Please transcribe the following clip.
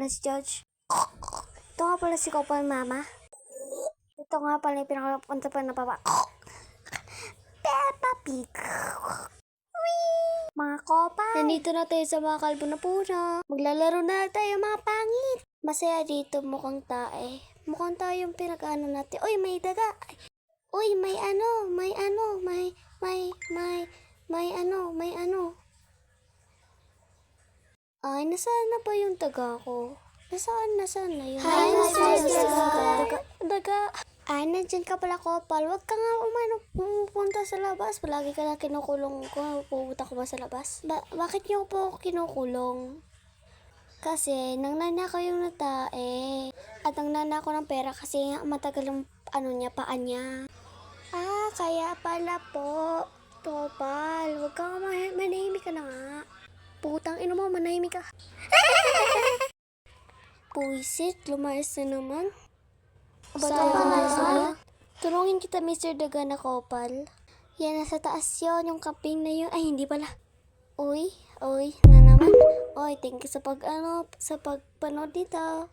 pala si George. Ito nga pala si Kopal, mama. Ito nga pala yung pinakapunta pa na papa. Peppa Pig. Mga Kopal. Nandito na tayo sa mga kalbo na pura. Maglalaro na tayo mga pangit. Masaya dito, mukhang tae. Mukhang tayo yung pinag-ano natin. Uy, may daga. Uy, may ano. Ay, nasaan na ba yung daga ko? Nasaan na yun? Hi, daga. Ay, nandyan ka pala, Kopal. Huwag ka nga pupunta sa labas. Palagi ka na kinukulong ko. Pupunta ko ba sa labas? Bakit niyo po ako kinukulong? Kasi, nangnanakaw yung natae. At nangnanakaw ng pera kasi matagal yung paa niya. Ah, kaya pala po. Kopal, huwag ka nga manahimik ka na nga. Putang ino mo, manahimik ka. Puisit, lumayas na naman. Tulungin kita, Mr. Daga na Kopal. Yan, nasa taas yun, yung camping na yun. Ay, hindi pala. Uy, na naman. Uy, thank you sa pagpanood dito.